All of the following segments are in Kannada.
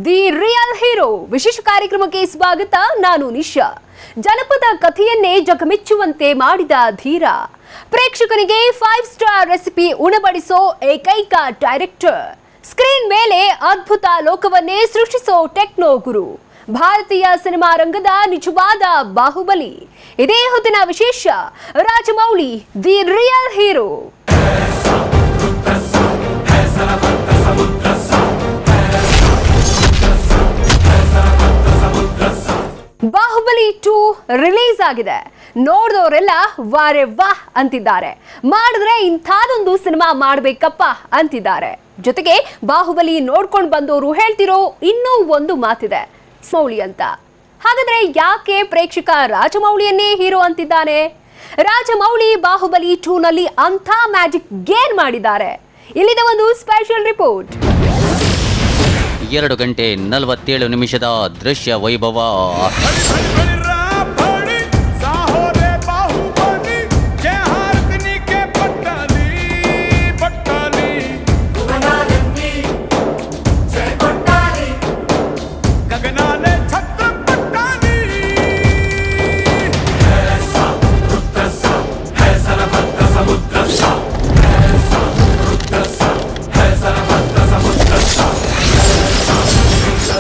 ದಿ ರಿಯಲ್ ಹೀರೋ ವಿಶೇಷ ಕಾರ್ಯಕ್ರಮಕ್ಕೆ ಸ್ವಾಗತ. ನಾನು ನಿಶಾ. ಜನಪದ ಕಥೆಯನ್ನೇ ಜಗಮೆಚ್ಚುವಂತೆ ಮಾಡಿದ ಧೀರ, ಪ್ರೇಕ್ಷಕನಿಗೆ 5 ಸ್ಟಾರ್ ರೆಸಿಪಿ ಉಣಬಡಿಸೋ ಏಕೈಕ ಡೈರೆಕ್ಟರ್, ಸ್ಕ್ರೀನ್ ಮೇಲೆ ಅದ್ಭುತ ಲೋಕವನ್ನೇ ಸೃಷ್ಟಿಸೋ ಟೆಕ್ನೋ ಗುರು, ಭಾರತೀಯ ಸಿನಿಮಾ ರಂಗದ ನಿಜವಾದ ಬಾಹುಬಲಿ. ಇದೇ ಹೊತ್ತಿನ ವಿಶೇಷ. Rajamouli the real hero. Baahubali 2 release ಆಗಿದೆ. ನೋಡಿದವರೆಲ್ಲ ವಾರೆ ವಾಹ್ ಅಂತಿದ್ದಾರೆ. ಮಾಡಿದ್ರೆ ಇಂಥದೊಂದು ಸಿನಿಮಾ ಮಾಡ್ಬೇಕಪ್ಪ ಅಂತಿದ್ದಾರೆ. ಜೊತೆಗೆ ಬಾಹುಬಲಿ ನೋಡ್ಕೊಂಡು ಬಂದವರು ಹೇಳ್ತಿರೋ ಇನ್ನೂ ಒಂದು ಮಾತಿದೆ, ಮೌಳಿ ಅಂತ. ಹಾಗಾದ್ರೆ ಯಾಕೆ ಪ್ರೇಕ್ಷಕ ರಾಜಮೌಳಿಯನ್ನೇ ಹೀರೋ ಅಂತಿದ್ದಾನೆ? ರಾಜಮೌಳಿ ಬಾಹುಬಲಿ 2 ನಲ್ಲಿ ಅಂಥ ಮ್ಯಾಜಿಕ್ ಗೇನ್ ಮಾಡಿದ್ದಾರೆ. ಇಲ್ಲಿದೆ ಒಂದು ಸ್ಪೆಷಲ್ ರಿಪೋರ್ಟ್. 2 ಗಂಟೆ 47 ನಿಮಿಷದ ದೃಶ್ಯ ವೈಭವ.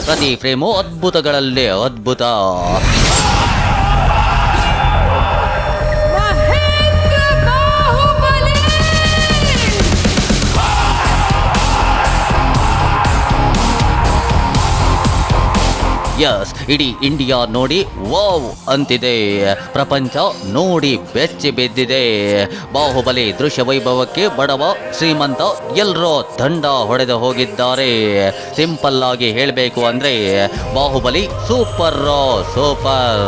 ಪ್ರತಿ ಫ್ರೇಮು ಅದ್ಭುತಗಳಲ್ಲೇ ಅದ್ಭುತ. ಯಸ್, ಇಡೀ ಇಂಡಿಯಾ ನೋಡಿ ವಾವ್ ಅಂತಿದೆ. ಪ್ರಪಂಚ ನೋಡಿ ಬೆಚ್ಚಿ ಬಿದ್ದಿದೆ. ಬಾಹುಬಲಿ ದೃಶ್ಯ ವೈಭವಕ್ಕೆ ಬಡವ ಶ್ರೀಮಂತ ಎಲ್ಲರೂ ದಂಡ ಹೊಡೆದು ಹೋಗಿದ್ದಾರೆ. ಸಿಂಪಲ್ ಆಗಿ ಹೇಳಬೇಕು ಅಂದ್ರೆ ಬಾಹುಬಲಿ ಸೂಪರ್ ಸೂಪರ್.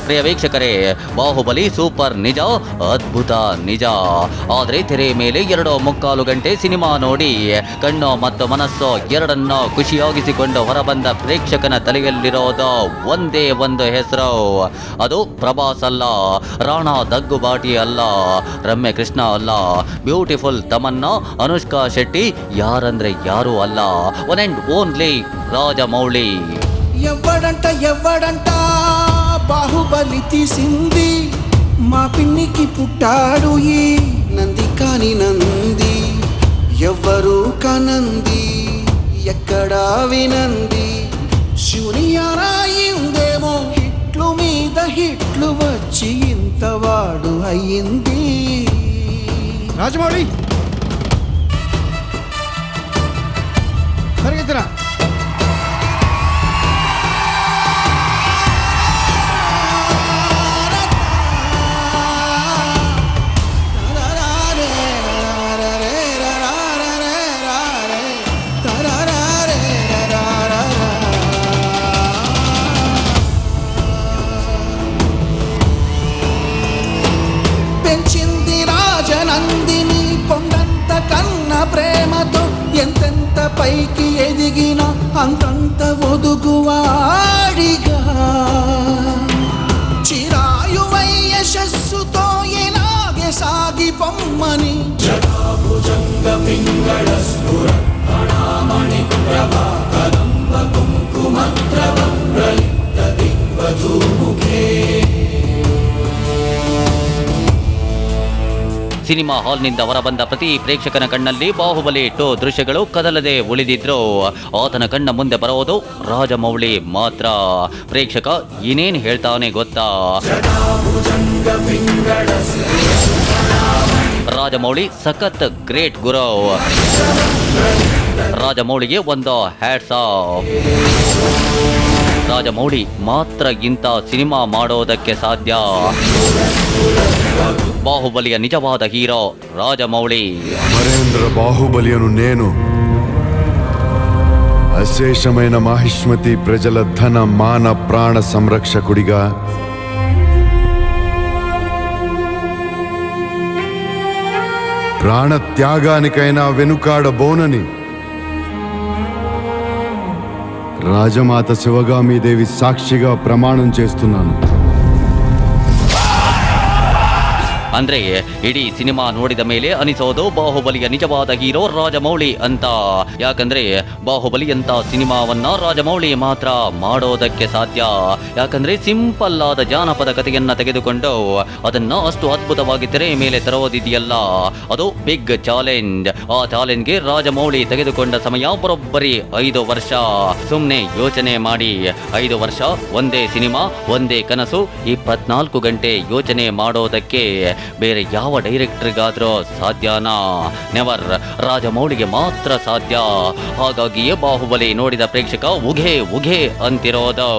ಪ್ರಿಯ ವೀಕ್ಷಕರೇ, ಬಾಹುಬಲಿ ಸೂಪರ್ ನಿಜ, ಅದ್ಭುತ ನಿಜ. ಆದರೆ ತೆರೆ ಮೇಲೆ 2.25 ಗಂಟೆ ಸಿನಿಮಾ ನೋಡಿ ಕಣ್ಣು ಮತ್ತು ಮನಸ್ಸು ಎರಡನ್ನೂ ಖುಷಿಯಾಗಿಸಿಕೊಂಡು ಹೊರಬಂದ ಪ್ರೇಕ್ಷಕನ ತಲೆಯಲ್ಲಿರೋದು ಒಂದೇ ಒಂದು ಹೆಸರು. ಅದು ಪ್ರಭಾಸ್ ಅಲ್ಲ, ರಾಣಾ ದಗ್ಗುಬಾಟಿ ಅಲ್ಲ, ರಮ್ಯ ಕೃಷ್ಣ ಅಲ್ಲ, ಬ್ಯೂಟಿಫುಲ್ ತಮನ್ನಾ, ಅನುಷ್ಕಾ ಶೆಟ್ಟಿ, ಯಾರಂದ್ರೆ ಯಾರೂ ಅಲ್ಲ, ಒನ್ ಅಂಡ್ ಓನ್ಲಿ రాజమౌళి. ఎవడంట బాహుబలి తీసింది, మా పిన్నికి పుట్టాడు ఈ నంది కాని నంది, ఎవ్వరు కనంది ఎక్కడా వినంది, శివుని ఆరాయిందేమో హిట్లు మీద హిట్లు వచ్చి ఇంతవాడు అయ్యింది. రాజమౌళి పరిగెత్తరా. నందిని కొండంత కన్న ప్రేమతో ఎంతెంత పైకి ఎదిగిన అంతంత ఒదుగువాడిగా, చిరాయువై యశస్సుతో ఎలాగే సాగి పొమ్మని జటాభుజంగ పింగళ స్ఫుర ప్రణామణి ప్రభా కదంబ కుంకుమద్రవం ప్రలిప్త దిగ్వధూముఖే. ಸಿನಿಮಾ ಹಾಲ್ನಿಂದ ಹೊರಬಂದ ಪ್ರತಿ ಪ್ರೇಕ್ಷಕನ ಕಣ್ಣಲ್ಲಿ ಬಾಹುಬಲಿ 2 ದೃಶ್ಯಗಳು ಕದಲದೆ ಉಳಿದಿದ್ರು. ಆತನ ಕಣ್ಣ ಮುಂದೆ ಬರೋದು ರಾಜಮೌಳಿ ಮಾತ್ರ. ಪ್ರೇಕ್ಷಕ ಏನೇನು ಹೇಳ್ತಾನೆ ಗೊತ್ತಾ? ರಾಜಮೌಳಿ ಸಖತ್ ಗ್ರೇಟ್ ಗುರು. ರಾಜಮೌಳಿಗೆ ಒಂದು ಹ್ಯಾಟ್ಸ್ ಆಫ್. ರಾಜಮೌಳಿ ಮಾತ್ರ ಇಂಥ ಸಿನಿಮಾ ಮಾಡೋದಕ್ಕೆ ಸಾಧ್ಯ. బాహుబలియ నిజవాద హీరో రాజమౌళి. అమరేంద్ర బాహుబలియను నేను, అశేషమైన మాహిష్మతి ప్రజల ధన మాన ప్రాణ సంరక్షకుడిగా, ప్రాణ త్యాగానికైనా వెనుకాడబోనని రాజమాత శివగామీదేవి సాక్షిగా ప్రమాణం చేస్తున్నాను. ಅಂದ್ರೆ ಇಡೀ ಸಿನಿಮಾ ನೋಡಿದ ಮೇಲೆ ಅನಿಸೋದು ಬಾಹುಬಲಿಯ ನಿಜವಾದ ಹೀರೋ ರಾಜಮೌಳಿ ಅಂತ. ಯಾಕಂದ್ರೆ ಬಾಹುಬಲಿ ಅಂತ ಸಿನಿಮಾವನ್ನ ರಾಜಮೌಳಿ ಮಾತ್ರ ಮಾಡೋದಕ್ಕೆ ಸಾಧ್ಯ. ಯಾಕಂದ್ರೆ ಸಿಂಪಲ್ ಆದ ಜಾನಪದ ಕಥೆಯನ್ನ ತೆಗೆದುಕೊಂಡು ಅದನ್ನ ಅಷ್ಟು ಅದ್ಭುತವಾಗಿ ತೆರೆ ಮೇಲೆ ತರೋದಿದೆಯಲ್ಲ, ಅದು ಬಿಗ್ ಚಾಲೆಂಜ್. ಆ ಚಾಲೆಂಜ್ಗೆ ರಾಜಮೌಳಿ ತೆಗೆದುಕೊಂಡ ಸಮಯ ಬರೋಬ್ಬರಿ 5 ವರ್ಷ. ಸುಮ್ನೆ ಯೋಚನೆ ಮಾಡಿ, 5 ವರ್ಷ ಒಂದೇ ಸಿನಿಮಾ, ಒಂದೇ ಕನಸು, 24 ಗಂಟೆ ಯೋಚನೆ ಮಾಡೋದಕ್ಕೆ ಬೇರೆ ಯಾವ ಡೈರೆಕ್ಟರ್ಗಾದ್ರೂ ಸಾಧ್ಯನಾ? ನೆವರ್. ರಾಜಮೌಳಿಗೆ ಮಾತ್ರ ಸಾಧ್ಯ. ಹಾಗಾಗಿಯೇ ಬಾಹುಬಲಿ ನೋಡಿದ ಪ್ರೇಕ್ಷಕ ಉಘೆ ಉಘೆ ಅಂತಿರೋದು.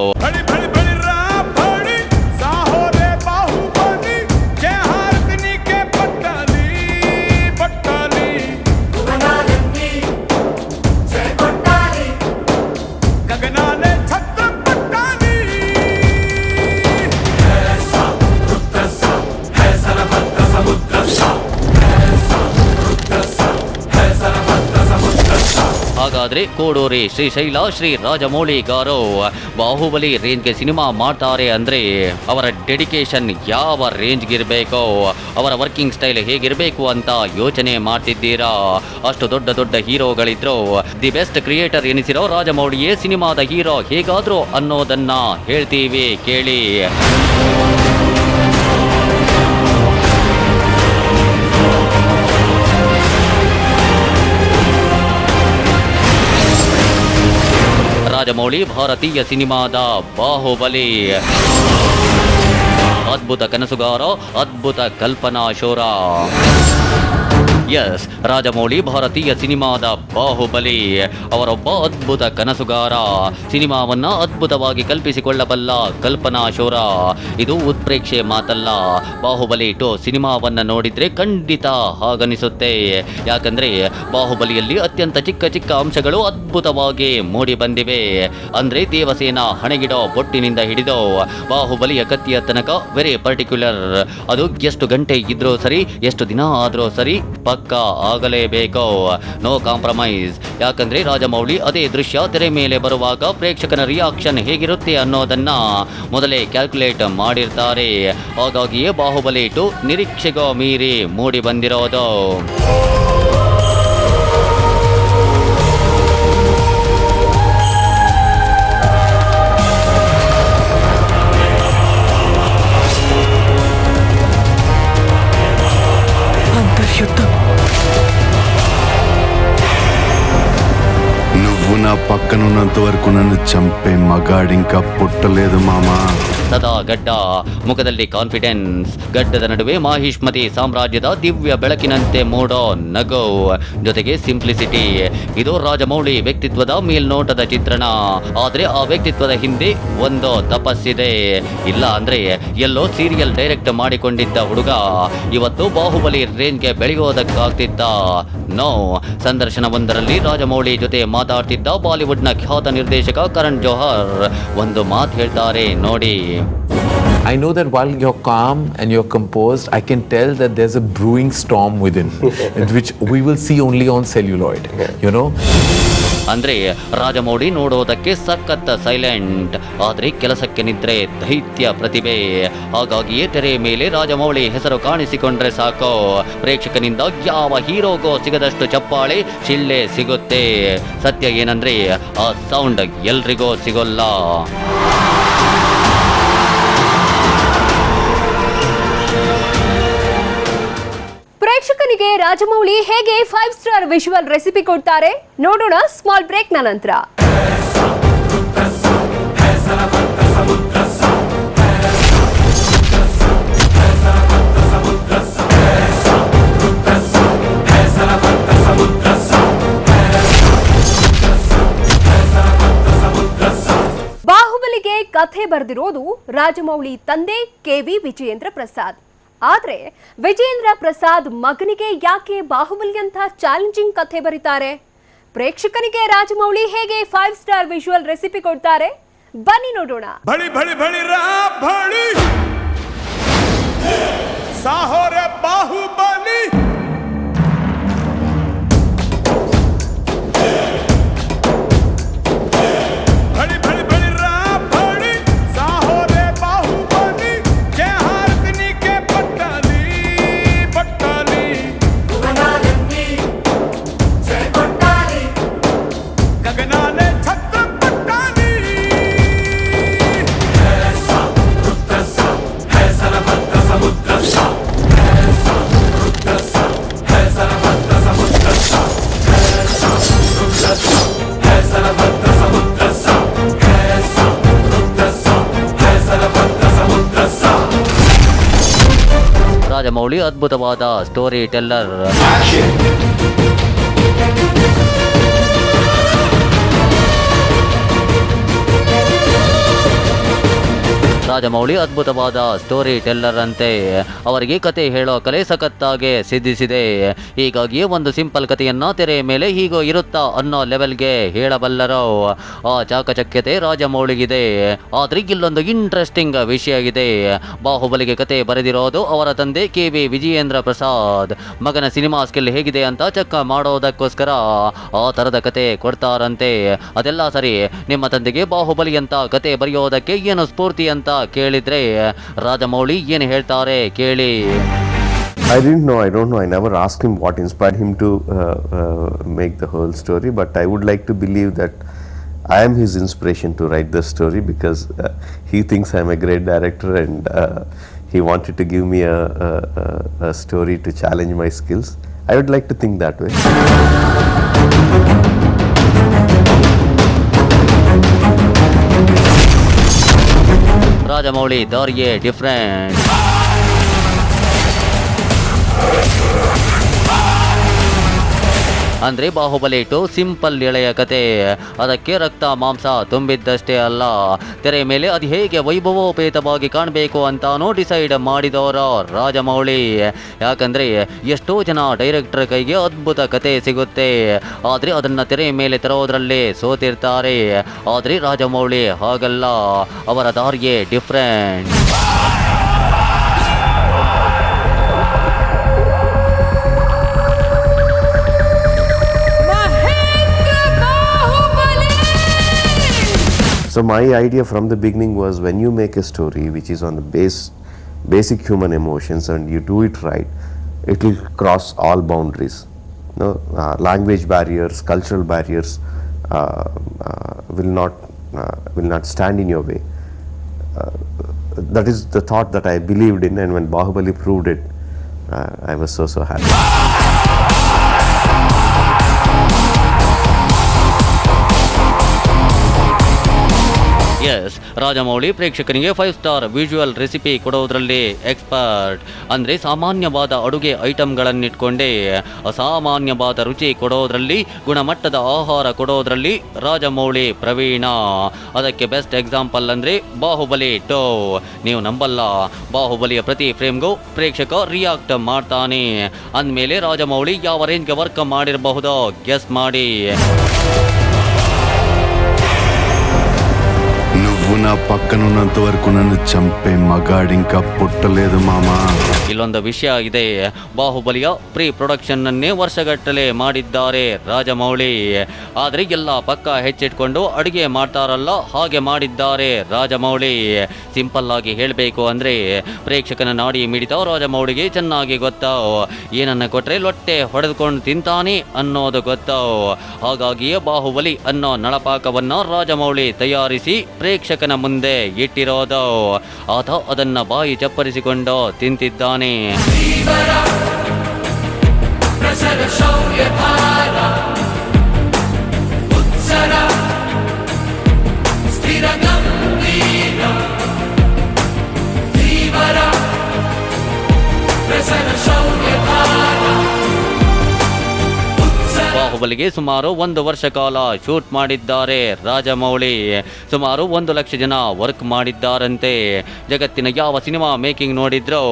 ಹಾಗಾದ್ರೆ ಕೋಡೂರಿ ಶ್ರೀಶೈಲ ಶ್ರೀ ರಾಜಮೌಳಿ ಗಾರು ಬಾಹುಬಲಿ ರೇಂಜ್ಗೆ ಸಿನಿಮಾ ಮಾಡ್ತಾರೆ ಅಂದ್ರೆ ಅವರ ಡೆಡಿಕೇಶನ್ ಯಾವ ರೇಂಜ್ಗಿರ್ಬೇಕೋ, ಅವರ ವರ್ಕಿಂಗ್ ಸ್ಟೈಲ್ ಹೇಗಿರಬೇಕು ಅಂತ ಯೋಚನೆ ಮಾಡ್ತಿದ್ದೀರಾ? ಅಷ್ಟು ದೊಡ್ಡ ದೊಡ್ಡ ಹೀರೋಗಳಿದ್ರು ದಿ ಬೆಸ್ಟ್ ಕ್ರಿಯೇಟರ್ ಎನಿಸಿರೋ ರಾಜಮೌಳಿಯೇ ಸಿನಿಮಾದ ಹೀರೋ ಹೇಗಾದ್ರು ಅನ್ನೋದನ್ನ ಹೇಳ್ತೀವಿ ಕೇಳಿ. ರಾಜಮೌಳಿ ಭಾರತೀಯ ಸಿನಿಮಾದ ಬಾಹುಬಲಿ. ಅದ್ಭುತ ಕನಸುಗಾರ, ಅದ್ಭುತ ಕಲ್ಪನಾ ಶೋರ. ಎಸ್, ರಾಜಮೌಳಿ ಭಾರತೀಯ ಸಿನಿಮಾದ ಬಾಹುಬಲಿ. ಅವರೊಬ್ಬ ಅದ್ಭುತ ಕನಸುಗಾರ, ಸಿನಿಮಾವನ್ನ ಅದ್ಭುತವಾಗಿ ಕಲ್ಪಿಸಿಕೊಳ್ಳಬಲ್ಲ ಕಲ್ಪನಾ ಶೋರ. ಇದು ಉತ್ಪ್ರೇಕ್ಷೆ ಮಾತಲ್ಲ. ಬಾಹುಬಲಿ 2 ಸಿನಿಮಾವನ್ನ ನೋಡಿದ್ರೆ ಖಂಡಿತ ಹಾಗನಿಸುತ್ತೆ. ಯಾಕಂದ್ರೆ ಬಾಹುಬಲಿಯಲ್ಲಿ ಅತ್ಯಂತ ಚಿಕ್ಕ ಚಿಕ್ಕ ಅಂಶಗಳು ಅದ್ಭುತವಾಗಿ ಮೂಡಿ ಬಂದಿವೆ. ಅಂದ್ರೆ ದೇವಸೇನ ಹಣೆಗಿಡೋ ಬೊಟ್ಟಿನಿಂದ ಹಿಡಿದು ಬಾಹುಬಲಿಯ ಕತ್ತಿಯ ತನಕ ವೆರಿ ಪರ್ಟಿಕ್ಯುಲರ್. ಅದು ಎಷ್ಟು ಗಂಟೆ ಇದ್ರೂ ಸರಿ, ಎಷ್ಟು ದಿನ ಆದ್ರೂ ಸರಿ, ಪಕ್ಕ ಆಗಲೇಬೇಕು. No compromise. ಯಾಕಂದ್ರೆ ರಾಜಮೌಳಿ ಅದೇ ದೃಶ್ಯ ತೆರೆ ಮೇಲೆ ಬರುವಾಗ ಪ್ರೇಕ್ಷಕನ ರಿಯಾಕ್ಷನ್ ಹೇಗಿರುತ್ತೆ ಅನ್ನೋದನ್ನ ಮೊದಲೇ ಕ್ಯಾಲ್ಕುಲೇಟ್ ಮಾಡಿರ್ತಾರೆ. ಹಾಗಾಗಿಯೇ ಬಾಹುಬಲಿ 2 ನಿರೀಕ್ಷೆಗೋ ಮೀರಿ ಮೂಡಿ ಬಂದಿರೋದು. నువ్వు నా పక్కనున్నంత వరకు నన్ను చంపే మగాడింకా పుట్టలేదు మామా. ಸದಾ ಗಡ್ಡ, ಮುಖದಲ್ಲಿ ಕಾನ್ಫಿಡೆನ್ಸ್, ಗಡ್ಡದ ನಡುವೆ ಮಾಹಿಷ್ಮತಿ ಸಾಮ್ರಾಜ್ಯದ ದಿವ್ಯ ಬೆಳಕಿನಂತೆ ಮೂಡೋ ನಗು, ಜೊತೆಗೆ ಸಿಂಪ್ಲಿಸಿಟಿ. ಇದು ರಾಜಮೌಳಿ ವ್ಯಕ್ತಿತ್ವದ ಮೇಲ್ನೋಟದ ಚಿತ್ರಣ. ಆದ್ರೆ ಆ ವ್ಯಕ್ತಿತ್ವದ ಹಿಂದೆ ಒಂದು ತಪಸ್ಸಿದೆ. ಇಲ್ಲ ಅಂದ್ರೆ ಎಲ್ಲೋ ಸೀರಿಯಲ್ ಡೈರೆಕ್ಟ್ ಮಾಡಿಕೊಂಡಿದ್ದ ಹುಡುಗ ಇವತ್ತು ಬಾಹುಬಲಿ ರೇಂಜ್ಗೆ ಬೆಳೆಯೋದಕ್ಕಾಗ್ತಿದ್ದ? ನೋ. ಸಂದರ್ಶನವೊಂದರಲ್ಲಿ ರಾಜಮೌಳಿ ಜೊತೆ ಮಾತಾಡ್ತಿದ್ದ ಬಾಲಿವುಡ್ನ ಖ್ಯಾತ ನಿರ್ದೇಶಕ ಕರಣ್ ಜೋಹರ್ ಒಂದು ಮಾತು ಹೇಳ್ತಾರೆ ನೋಡಿ. I know that while you're calm and you're composed, I can tell that there's a brewing storm within, which we will see only on celluloid, you know? ಅಂದ್ರೆ ರಾಜಮೌಳಿ ನೋಡೋದಕ್ಕೆ ಸಖತ್ ಸೈಲೆಂಟ್, ಆದ್ರೆ ಕೆಲಸಕ್ಕೆ ನಿದ್ರೆ ದೈತ್ಯ ಪ್ರತಿಭೆ. ಹಾಗಾಗಿಯೇ ತೆರೆ ಮೇಲೆ ರಾಜಮೌಳಿ ಹೆಸರು ಕಾಣಿಸಿಕೊಂಡ್ರೆ ಸಾಕು, ಪ್ರೇಕ್ಷಕನಿಂದ ಯಾವ ಹೀರೋಗೋ ಸಿಗದಷ್ಟು ಚಪ್ಪಾಳೆ ಶಿಳ್ಳೆ ಸಿಗುತ್ತೆ. ಸತ್ಯ ಏನಂದ್ರೆ ಆ ಸೌಂಡ್ ಎಲ್ರಿಗೂ ಸಿಗೋಲ್ಲ. ಪ್ರೇಕ್ಷಕನಿಗೆ ರಾಜಮೌಳಿ ಹೇಗೆ 5 ಸ್ಟಾರ್ ವಿಜುವಲ್ ರೆಸಿಪಿ ಕೊಡ್ತಾರೆ ನೋಡೋಣ ಸ್ಮಾಲ್ ಬ್ರೇಕ್ ನ ನಂತರ. ಬಾಹುಬಲಿಗೆ ಕಥೆ ಬರೆದಿರೋದು ರಾಜಮೌಳಿ ತಂದೆ KV ವಿಜಯೇಂದ್ರ ಪ್ರಸಾದ್. ಆದ್ರೆ ವಿಜಯೇಂದ್ರ ಪ್ರಸಾದ್ ಮಗನಿಗೆ ಯಾಕೆ ಬಾಹುಬಲಿ ಅಂತ ಚಾಲೆಂಜಿಂಗ್ ಕಥೆ ಬರೀತಾರೆ? ಪ್ರೇಕ್ಷಕನಿಗೆ ರಾಜಮೌಳಿ ಹೇಗೆ 5 ಸ್ಟಾರ್ ವಿಜುವಲ್ ರೆಸಿಪಿ ಕೊಡ್ತಾರೆ ಬನ್ನಿ ನೋಡೋಣ. ಬಳಿ ಬಳಿ ಬಳಿ ರಾ ಬಳಿ ಸಾಹೋರೆ ಬಾಹುಬಲಿ ರಾಜಮೌಳಿ ಅದ್ಭುತವಾದ ಸ್ಟೋರಿ ಟೆಲ್ಲರ್. ರಾಜಮೌಳಿ ಅದ್ಭುತವಾದ ಸ್ಟೋರಿ ಟೆಲ್ಲರ್ ಅಂತೆ. ಅವರಿಗೆ ಕತೆ ಹೇಳೋ ಕಲೆ ಸಖತ್ತಾಗೆ ಸಿದ್ಧಿಸಿದೆ. ಹೀಗಾಗಿಯೇ ಒಂದು ಸಿಂಪಲ್ ಕಥೆಯನ್ನ ತೆರೆ ಮೇಲೆ ಹೀಗೋ ಇರುತ್ತಾ ಅನ್ನೋ ಲೆವೆಲ್ಗೆ ಹೇಳಬಲ್ಲರೋ ಆ ಚಾಕಚಕ್ಯತೆ ರಾಜಮೌಳಿಗಿದೆ. ಆದ್ರೆ ಇಲ್ಲೊಂದು ಇಂಟ್ರೆಸ್ಟಿಂಗ್ ವಿಷಯ ಇದೆ. ಬಾಹುಬಲಿಗೆ ಕತೆ ಬರೆದಿರೋದು ಅವರ ತಂದೆ KV ವಿಜಯೇಂದ್ರ ಪ್ರಸಾದ್. ಮಗನ ಸಿನಿಮಾ ಸ್ಕಿಲ್ ಹೇಗಿದೆ ಅಂತ ಚೆಕ್ ಮಾಡೋದಕ್ಕೋಸ್ಕರ ಆ ಥರದ ಕತೆ ಕೊಡ್ತಾರಂತೆ. ಅದೆಲ್ಲ ಸರಿ, ನಿಮ್ಮ ತಂದೆಗೆ ಬಾಹುಬಲಿ ಅಂತ ಕತೆ ಬರೆಯೋದಕ್ಕೆ ಏನು ಸ್ಫೂರ್ತಿ ಅಂತ ಕೇಳಿದ್ರೆ ರಾಜಮೌಳಿ ಏನು ಹೇಳ್ತಾರೆ ಕೇಳಿ. I don't know. I never asked him what inspired him to make the whole story, but I would like to believe that I am his inspiration to write the story, because he thinks I am a great director, and he wanted to give me a story to challenge my skills. I would like to think that way. Rajamouli ದಾರಿಯೇ ಡಿಫ್ರೆಂಟ್. ಅಂದರೆ ಬಾಹುಬಲಿ 2 ಸಿಂಪಲ್ ಎಳೆಯ ಕತೆ. ಅದಕ್ಕೆ ರಕ್ತ ಮಾಂಸ ತುಂಬಿದ್ದಷ್ಟೇ ಅಲ್ಲ, ತೆರೆ ಮೇಲೆ ಅದು ಹೇಗೆ ವೈಭವೋಪೇತವಾಗಿ ಕಾಣಬೇಕು ಅಂತಾನೂ ಡಿಸೈಡ್ ಮಾಡಿದವರು ರಾಜಮೌಳಿ. ಯಾಕಂದರೆ ಎಷ್ಟೋ ಜನ ಡೈರೆಕ್ಟರ್ ಕೈಗೆ ಅದ್ಭುತ ಕತೆ ಸಿಗುತ್ತೆ, ಆದರೆ ಅದನ್ನು ತೆರೆ ಮೇಲೆ ತರೋದ್ರಲ್ಲೇ ಸೋತಿರ್ತಾರೆ. ಆದರೆ ರಾಜಮೌಳಿ ಹಾಗಲ್ಲ, ಅವರ ದಾರಿಯೇ different. So my idea from the beginning was, when you make a story which is on the basic human emotions and you do it right, it will cross all boundaries. No, language barriers, cultural barriers will not stand in your way. That is the thought that I believed in, and when Bahubali proved it, I was so happy. Yes, Rajamouli ಪ್ರೇಕ್ಷಕನಿಗೆ 5 ಸ್ಟಾರ್ ವಿಜುವಲ್ ರೆಸಿಪಿ ಕೊಡೋದ್ರಲ್ಲಿ ಎಕ್ಸ್ಪರ್ಟ್. ಅಂದರೆ ಸಾಮಾನ್ಯವಾದ ಅಡುಗೆ ಐಟಮ್ಗಳನ್ನಿಟ್ಕೊಂಡೇ ಅಸಾಮಾನ್ಯವಾದ ರುಚಿ ಕೊಡೋದ್ರಲ್ಲಿ, ಗುಣಮಟ್ಟದ ಆಹಾರ ಕೊಡೋದ್ರಲ್ಲಿ ರಾಜಮೌಳಿ ಪ್ರವೀಣ. ಅದಕ್ಕೆ ಬೆಸ್ಟ್ ಎಕ್ಸಾಂಪಲ್ ಅಂದರೆ ಬಾಹುಬಲಿ 2. ನೀವು ನಂಬಲ್ಲ, ಬಾಹುಬಲಿಯ ಪ್ರತಿ ಫ್ರೇಮ್ಗೂ ಪ್ರೇಕ್ಷಕ ರಿಯಾಕ್ಟ್ ಮಾಡ್ತಾನೆ. ಅಂದಮೇಲೆ ರಾಜಮೌಳಿ ಯಾವ ರೇಂಜ್ಗೆ ವರ್ಕ್ ಮಾಡಿರಬಹುದೋ ಗೆಸ್ ಮಾಡಿ. నువ్వు నా పక్కనున్నంత వరకు నన్ను చంపే మగాడి ఇంకా పుట్టలేదు మామా. ಇಲ್ಲೊಂದು ವಿಷಯ ಇದೆ, ಬಾಹುಬಲಿಯ ಪ್ರೀ ಪ್ರೊಡಕ್ಷನ್ನನ್ನೇ ವರ್ಷಗಟ್ಟಲೆ ಮಾಡಿದ್ದಾರೆ ರಾಜಮೌಳಿ. ಆದರೆ ಎಲ್ಲ ಪಕ್ಕ ಹೆಚ್ಚಿಟ್ಕೊಂಡು ಅಡುಗೆ ಮಾಡ್ತಾರಲ್ಲ, ಹಾಗೆ ಮಾಡಿದ್ದಾರೆ ರಾಜಮೌಳಿ. ಸಿಂಪಲ್ ಆಗಿ ಹೇಳಬೇಕು ಅಂದರೆ ಪ್ರೇಕ್ಷಕನ ನಾಡಿ ಮಿಡಿತ ರಾಜಮೌಳಿಗೆ ಚೆನ್ನಾಗಿ ಗೊತ್ತು. ಏನನ್ನ ಕೊಟ್ಟರೆ ಲೊಟ್ಟೆ ಹೊಡೆದುಕೊಂಡು ತಿಂತಾನೆ ಅನ್ನೋದು ಗೊತ್ತು. ಹಾಗಾಗಿಯೇ ಬಾಹುಬಲಿ ಅನ್ನೋ ನಳಪಾಕವನ್ನು ರಾಜಮೌಳಿ ತಯಾರಿಸಿ ಪ್ರೇಕ್ಷಕನ ಮುಂದೆ ಇಟ್ಟಿರೋದು. ಆತ ಅದನ್ನ ಬಾಯಿ ಚಪ್ಪರಿಸಿಕೊಂಡು ತಿಂತಿದ್ದಾನೆ. ಬಾಹುಬಲಿಗೆ ಸುಮಾರು 1 ವರ್ಷ ಕಾಲ ಶೂಟ್ ಮಾಡಿದ್ದಾರೆ ರಾಜಮೌಳಿ. ಸುಮಾರು 1 ಲಕ್ಷ ಜನ ವರ್ಕ್ ಮಾಡಿದ್ದಾರಂತೆ. ಜಗತ್ತಿನ ಯಾವ ಸಿನಿಮಾ ಮೇಕಿಂಗ್ ನೋಡಿದ್ರೋ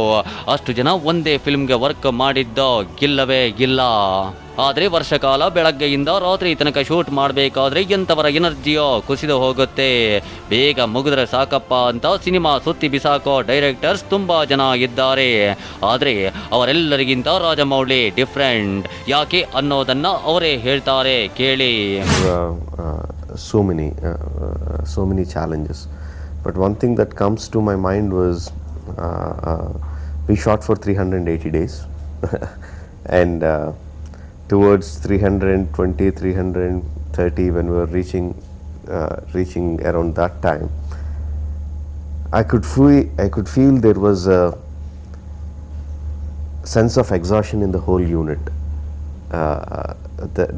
ಅಷ್ಟು ಜನ ಒಂದೇ ಫಿಲ್ಮ್ಗೆ ವರ್ಕ್ ಮಾಡಿದ್ದೋ ಗಿಲ್ಲವೇ ಇಲ್ಲ. ಆದರೆ ವರ್ಷಕಾಲ ಬೆಳಗ್ಗೆಯಿಂದ ರಾತ್ರಿ ತನಕ ಶೂಟ್ ಮಾಡಬೇಕಾದ್ರೆ ಎಂಥವರ ಎನರ್ಜಿಯೋ ಕುಸಿದು ಹೋಗುತ್ತೆ. ಬೇಗ ಮುಗಿದ್ರೆ ಸಾಕಪ್ಪ ಅಂತ ಸಿನಿಮಾ ಸುತ್ತಿ ಬಿಸಾಕೋ ಡೈರೆಕ್ಟರ್ಸ್ ತುಂಬ ಜನ ಇದ್ದಾರೆ. ಆದರೆ ಅವರೆಲ್ಲರಿಗಿಂತ ರಾಜಮೌಳಿ ಡಿಫ್ರೆಂಟ್. ಯಾಕೆ ಅನ್ನೋದನ್ನ ಅವರೇ ಹೇಳ್ತಾರೆ ಕೇಳಿ. So many challenges, but one thing that comes to my mind was we shot for 380 days and towards 320, 330, when we were reaching around that time, I could feel there was a sense of exhaustion in the whole unit.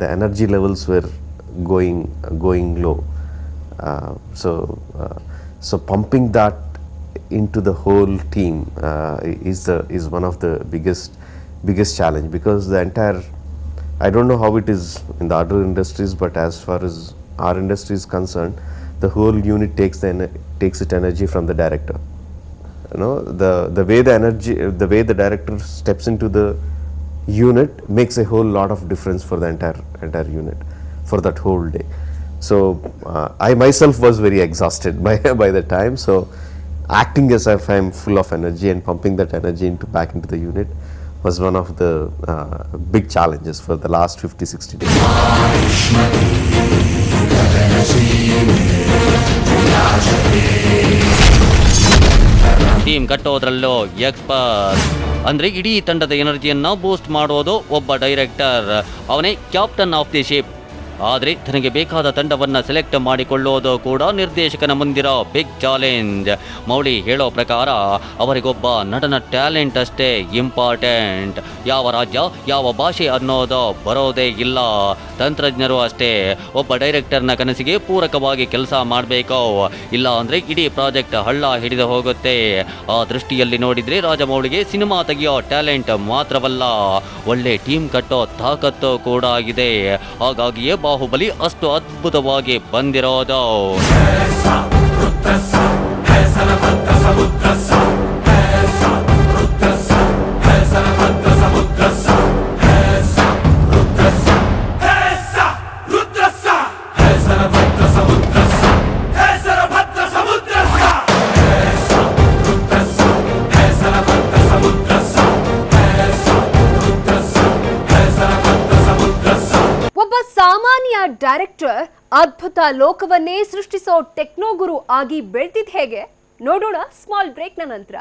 The energy levels were going low. So pumping that into the whole team is one of the biggest challenge, because the entire, I don't know how it is in the other industries, but as far as our industry is concerned, the whole unit takes its energy from the director. You know, the way the director steps into the unit makes a whole lot of difference for the entire unit for that whole day. So I myself was very exhausted by the time. So acting as if I'm full of energy and pumping that energy back into the unit was one of the big challenges for the last 50-60 days. Team ಕಟ್ಟೋದ್ರಲ್ಲೂ ಎಕ್ಸ್ಪರ್ಟ್. ಅಂದ್ರೆ ಇಡೀ ತಂಡದ ಎನರ್ಜಿಯನ್ನ ಬೂಸ್ಟ್ ಮಾಡೋದು ಒಬ್ಬ ಡೈರೆಕ್ಟರ್, ಅವನೇ ಕ್ಯಾಪ್ಟನ್ ಆಫ್ ದಿ ಶಿಪ್. ಆದರೆ ತನಗೆ ಬೇಕಾದ ತಂಡವನ್ನು ಸೆಲೆಕ್ಟ್ ಮಾಡಿಕೊಳ್ಳೋದು ಕೂಡ ನಿರ್ದೇಶಕನ ಮುಂದಿರೋ ಬಿಗ್ ಚಾಲೆಂಜ್. ಮೌಳಿ ಹೇಳೋ ಪ್ರಕಾರ ಅವರಿಗೊಬ್ಬ ನಟನ ಟ್ಯಾಲೆಂಟ್ ಅಷ್ಟೇ ಇಂಪಾರ್ಟೆಂಟ್, ಯಾವ ರಾಜ್ಯ ಯಾವ ಭಾಷೆ ಅನ್ನೋದು ಬರೋದೇ ಇಲ್ಲ. ತಂತ್ರಜ್ಞರು ಅಷ್ಟೇ ಒಬ್ಬ ಡೈರೆಕ್ಟರ್ನ ಕನಸಿಗೆ ಪೂರಕವಾಗಿ ಕೆಲಸ ಮಾಡಬೇಕು, ಇಲ್ಲ ಅಂದರೆ ಇಡೀ ಪ್ರಾಜೆಕ್ಟ್ ಹಳ್ಳ ಹಿಡಿದು ಹೋಗುತ್ತೆ. ಆ ದೃಷ್ಟಿಯಲ್ಲಿ ನೋಡಿದರೆ ರಾಜಮೌಳಿಗೆ ಸಿನಿಮಾ ತೆಗೆಯೋ ಟ್ಯಾಲೆಂಟ್ ಮಾತ್ರವಲ್ಲ, ಒಳ್ಳೆ ಟೀಮ್ ಕಟ್ಟೋ ತಾಕತ್ತು ಕೂಡ ಆಗಿದೆ. ಹಾಗಾಗಿಯೇ ಬಾಹುಬಲಿ ಅಷ್ಟು ಅದ್ಭುತವಾಗಿ ಬಂದಿರೋದು. ಸಾಮಾನ್ಯ ಡೈರೆಕ್ಟರ್ ಅದ್ಭುತ ಲೋಕವನ್ನೇ ಸೃಷ್ಟಿಸೋ ಟೆಕ್ನೋಗುರು ಆಗಿ ಬೆಳೆದಿದ್ ಹೇಗೆ ನೋಡೋಣ ಸ್ಮಾಲ್ ಬ್ರೇಕ್ನ ನಂತರ.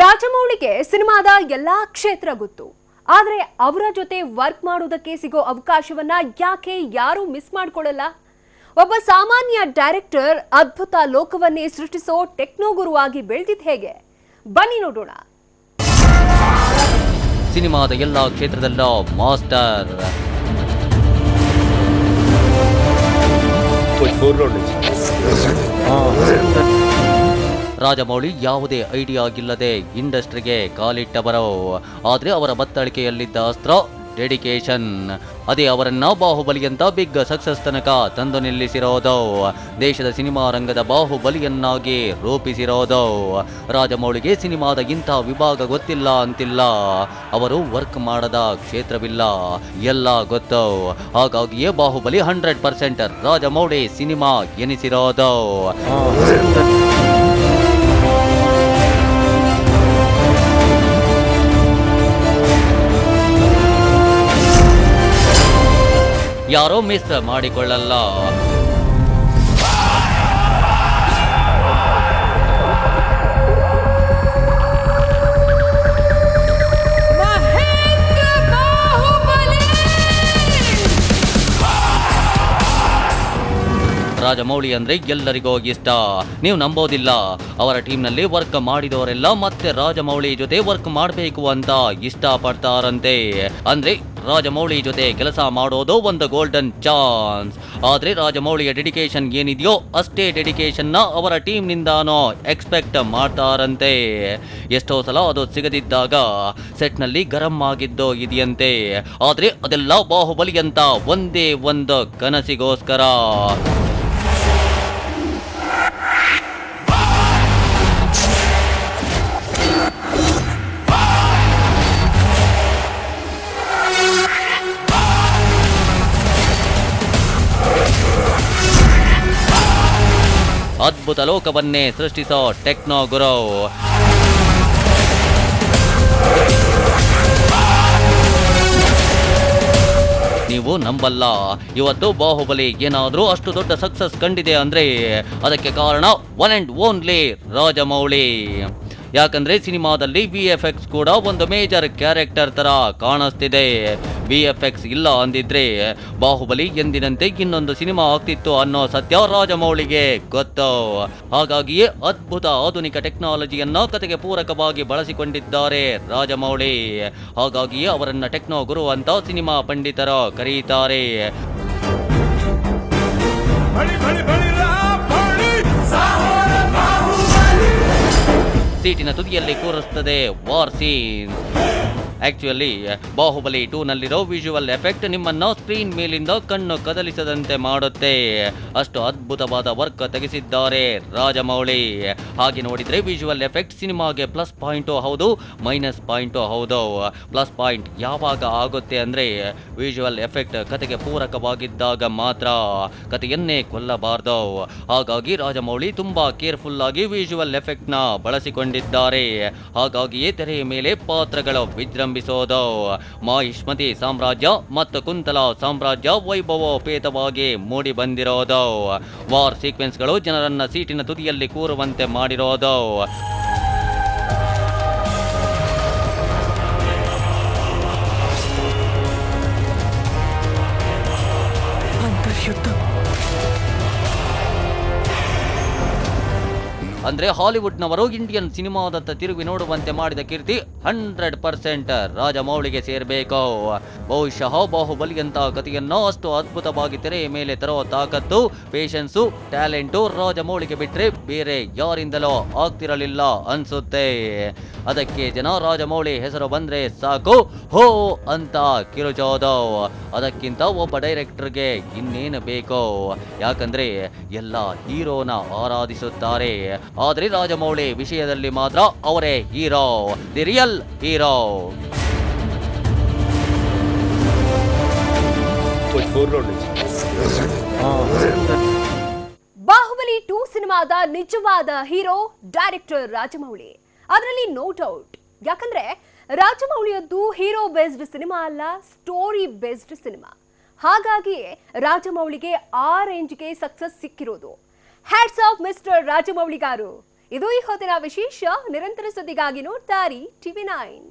ರಾಜಮೌಳಿಗೆ ಸಿನಿಮಾದ ಎಲ್ಲಾ ಕ್ಷೇತ್ರ ಗೊತ್ತು, ಆದ್ರೆ ಅವರ ಜೊತೆ ವರ್ಕ್ ಮಾಡೋದಕ್ಕೆ ಸಿಗೋ ಅವಕಾಶವನ್ನ ಯಾಕೆ ಯಾರು ಮಿಸ್ ಮಾಡ್ಕೊಳ್ಳಲ್ಲ? ಒಬ್ಬ ಸಾಮಾನ್ಯ ಡೈರೆಕ್ಟರ್ ಅದ್ಭುತ ಲೋಕವನ್ನೇ ಸೃಷ್ಟಿಸೋ ಟೆಕ್ನೋಗುರುವಾಗಿ ಬೆಳೆದಿದ್ ಹೇಗೆ ಬನ್ನಿ ನೋಡೋಣ. ಸಿನಿಮಾದ ಎಲ್ಲ ಕ್ಷೇತ್ರದಲ್ಲೂ ಮಾಸ್ಟರ್. ರಾಜಮೌಳಿ ಯಾವುದೇ ಐಡಿಯಾ ಇಲ್ಲದೆ ಇಂಡಸ್ಟ್ರಿಗೆ ಕಾಲಿಟ್ಟವರು, ಆದರೆ ಅವರ ಬತ್ತಳಿಕೆಯಲ್ಲಿದ್ದ ಅಸ್ತ್ರ ಡೆಡಿಕೇಶನ್. ಅದೇ ಅವರನ್ನ ಬಾಹುಬಲಿಯಂತ ಬಿಗ್ ಸಕ್ಸಸ್ ತನಕ ತಂದು ನಿಲ್ಲಿಸಿರೋದು, ದೇಶದ ಸಿನಿಮಾ ರಂಗದ ಬಾಹುಬಲಿಯನ್ನಾಗಿ ರೂಪಿಸಿರೋದು. ರಾಜಮೌಳಿಗೆ ಸಿನಿಮಾದ ಇಂಥ ವಿಭಾಗ ಗೊತ್ತಿಲ್ಲ ಅಂತಿಲ್ಲ, ಅವರು ವರ್ಕ್ ಮಾಡದ ಕ್ಷೇತ್ರವಿಲ್ಲ, ಎಲ್ಲ ಗೊತ್ತು. ಹಾಗಾಗಿಯೇ ಬಾಹುಬಲಿ 100% ರಾಜಮೌಳಿ ಸಿನಿಮಾ ಎನಿಸಿರೋದು. ಯಾರೋ ಮಿಸ್ ಮಾಡಿಕೊಳ್ಳಲ್ಲ. ರಾಜಮೌಳಿ ಅಂದ್ರೆ ಎಲ್ಲರಿಗೂ ಇಷ್ಟ. ನೀವು ನಂಬೋದಿಲ್ಲ, ಅವರ ಟೀಮ್ನಲ್ಲಿ ವರ್ಕ್ ಮಾಡಿದವರೆಲ್ಲ ಮತ್ತೆ ರಾಜಮೌಳಿ ಜೊತೆ ವರ್ಕ್ ಮಾಡಬೇಕು ಅಂತ ಇಷ್ಟಪಡ್ತಾರಂತೆ. ಅಂದ್ರೆ ರಾಜಮೌಳಿ ಜೊತೆ ಕೆಲಸ ಮಾಡೋದು ಒಂದು ಗೋಲ್ಡನ್ ಚಾನ್ಸ್. ಆದ್ರೆ ರಾಜಮೌಳಿಯ ಡೆಡಿಕೇಶನ್ ಏನಿದೆಯೋ ಅಷ್ಟೇ ಡೆಡಿಕೇಶನ್ನ ಅವರ ಟೀಮ್ನಿಂದಾನೋ ಎಕ್ಸ್ಪೆಕ್ಟ್ ಮಾಡ್ತಾರಂತೆ. ಎಷ್ಟೋ ಸಲ ಅದು ಸಿಗದಿದ್ದಾಗ ಸೆಟ್ನಲ್ಲಿ ಗರಂ ಆಗಿದ್ದೋ ಇದೆಯಂತೆ. ಆದ್ರೆ ಅದೆಲ್ಲ ಬಾಹುಬಲಿ ಅಂತ ಒಂದೇ ಒಂದು ಕನಸಿಗೋಸ್ಕರ. ಅದ್ಭುತ ಲೋಕವನ್ನೇ ಸೃಷ್ಟಿಸೋ ಟೆಕ್ನೋ ಗುರು. ನೀವು ನಂಬಲ್ಲ, ಇವತ್ತು ಬಾಹುಬಲಿ ಏನಾದರೂ ಅಷ್ಟು ದೊಡ್ಡ ಸಕ್ಸಸ್ ಕಂಡಿದೆ ಅಂದ್ರೆ ಅದಕ್ಕೆ ಕಾರಣ ಒನ್ ಅಂಡ್ ಓನ್ಲಿ ರಾಜಮೌಳಿ. ಯಾಕಂದ್ರೆ ಸಿನಿಮಾದಲ್ಲಿ VFX ಕೂಡ ಒಂದು ಮೇಜರ್ ಕ್ಯಾರೆಕ್ಟರ್ ತರ ಕಾಣಿಸ್ತಿದೆ. VFX ಇಲ್ಲ ಅಂದಿದ್ರೆ ಬಾಹುಬಲಿ ಎಂದಿನಂತೆ ಇನ್ನೊಂದು ಸಿನಿಮಾ ಆಗ್ತಿತ್ತು ಅನ್ನೋ ಸತ್ಯ ರಾಜಮೌಳಿಗೆ ಗೊತ್ತು. ಹಾಗಾಗಿಯೇ ಅದ್ಭುತ ಆಧುನಿಕ ಟೆಕ್ನಾಲಜಿಯನ್ನ ಕತೆಗೆ ಪೂರಕವಾಗಿ ಬಳಸಿಕೊಂಡಿದ್ದಾರೆ ರಾಜಮೌಳಿ. ಹಾಗಾಗಿಯೇ ಅವರನ್ನ ಟೆಕ್ನೋ ಗುರು ಅಂತ ಸಿನಿಮಾ ಪಂಡಿತರು ಕರೆಯುತ್ತಾರೆ. ಸೀಟಿನ ತುದಿಯಲ್ಲಿ ಕೂರಿಸುತ್ತದೆ ವಾರ್ ಸೀನ್. ಆಕ್ಚುಲಿ ಬಾಹುಬಲಿ 2 ನಲ್ಲಿರೋ ವಿಜುವಲ್ ಎಫೆಕ್ಟ್ ನಿಮ್ಮನ್ನ ಸ್ಕ್ರೀನ್ ಮೇಲಿಂದ ಕಣ್ಣು ಕದಲಿಸದಂತೆ ಮಾಡುತ್ತೆ. ಅಷ್ಟು ಅದ್ಭುತವಾದ ವರ್ಕ್ ತೆಗೆಸಿದ್ದಾರೆ ರಾಜಮೌಳಿ. ಹಾಗೆ ನೋಡಿದ್ರೆ ವಿಜುವಲ್ ಎಫೆಕ್ಟ್ ಸಿನಿಮಾಗೆ ಪ್ಲಸ್ ಪಾಯಿಂಟು ಹೌದು, ಮೈನಸ್ ಪಾಯಿಂಟು ಹೌದು. ಪ್ಲಸ್ ಪಾಯಿಂಟ್ ಯಾವಾಗ ಆಗುತ್ತೆ ಅಂದ್ರೆ ವಿಜುವಲ್ ಎಫೆಕ್ಟ್ ಕತೆಗೆ ಪೂರಕವಾಗಿದ್ದಾಗ ಮಾತ್ರ, ಕತೆಯನ್ನೇ ಕೊಲ್ಲಬಾರ್ದು. ಹಾಗಾಗಿ ರಾಜಮೌಳಿ ತುಂಬಾ ಕೇರ್ಫುಲ್ ಆಗಿ ವಿಜುವಲ್ ಎಫೆಕ್ಟ್ ನ ಬಳಸಿಕೊಂಡಿದ್ದಾರೆ. ಹಾಗಾಗಿಯೇ ತೆರೆಯ ಮೇಲೆ ಪಾತ್ರಗಳು ವಿಜೃಂಭಿಸೋದು. ಮಾಹಿಷ್ಮತಿ ಸಾಮ್ರಾಜ್ಯ ಮತ್ತು ಕುಂತಲ ಸಾಮ್ರಾಜ್ಯ ವೈಭವೋಪೇತವಾಗಿ ಮೂಡಿ ಬಂದಿರೋದು. ವಾರ್ ಸೀಕ್ವೆನ್ಸ್ಗಳು ಜನರನ್ನ ಸೀಟಿನ ತುದಿಯಲ್ಲಿ ಕೂರುವಂತೆ ಮಾಡಿರೋದು. ಅಂದ್ರೆ ಹಾಲಿವುಡ್ನವರು ಇಂಡಿಯನ್ ಸಿನಿಮಾದತ್ತ ತಿರುಗಿ ನೋಡುವಂತೆ ಮಾಡಿದ ಕೀರ್ತಿ 100% ರಾಜಮೌಳಿಗೆ ಸೇರಬೇಕು. ಬಹುಶಃ ಬಾಹುಬಲಿ ಅಂತ ಕಥೆಯನ್ನು ಅಷ್ಟು ಅದ್ಭುತವಾಗಿ ತೆರೆಯ ಮೇಲೆ ತರೋ ತಾಕತ್ತು, ಪೇಷನ್ಸು, ಟ್ಯಾಲೆಂಟು ರಾಜಮೌಳಿಗೆ ಬಿಟ್ರೆ ಬೇರೆ ಯಾರಿಂದಲೋ ಆಗ್ತಿರಲಿಲ್ಲ ಅನ್ಸುತ್ತೆ. ಅದಕ್ಕೆ ಜನ ರಾಜಮೌಳಿ ಹೆಸರು ಬಂದ್ರೆ ಸಾಕು ಹೋ ಅಂತ ಕಿರುಚೋದು. ಅದಕ್ಕಿಂತ ಒಬ್ಬ ಡೈರೆಕ್ಟರ್ಗೆ ಇನ್ನೇನು ಬೇಕು? ಯಾಕಂದ್ರೆ ಎಲ್ಲ ಹೀರೋನ ಆರಾಧಿಸುತ್ತಾರೆ. ಆದ್ರೆ ರಾಜಮೌಳಿ ವಿಷಯದಲ್ಲಿ ಮಾತ್ರ ಅವರೇ hero, the real hero. Baahubali 2 ಸಿನಿಮಾದ ನಿಜವಾದ ಹೀರೋ ಡೈರೆಕ್ಟರ್ ರಾಜಮೌಳಿ, ಅದರಲ್ಲಿ ನೋ ಡೌಟ್. ಯಾಕಂದ್ರೆ ರಾಜಮೌಳಿಯದ್ದು ಹೀರೋ ಬೇಸ್ಡ್ ಸಿನಿಮಾ ಅಲ್ಲ, ಸ್ಟೋರಿ ಬೇಸ್ಡ್ ಸಿನಿಮಾ. ಹಾಗಾಗಿಯೇ ರಾಜಮೌಳಿಗೆ ಆ ರೇಂಜ್ಗೆ ಸಕ್ಸಸ್ ಸಿಕ್ಕಿರೋದು. Hats off mister Rajamouli garu. ಇದು ಈ ಹೊತ್ತಿನ ವಿಶೇಷ. ನಿರಂತರ ಸುದ್ದಿಗಾಗಿ ನೋಡ್ತಾರಿ TV9.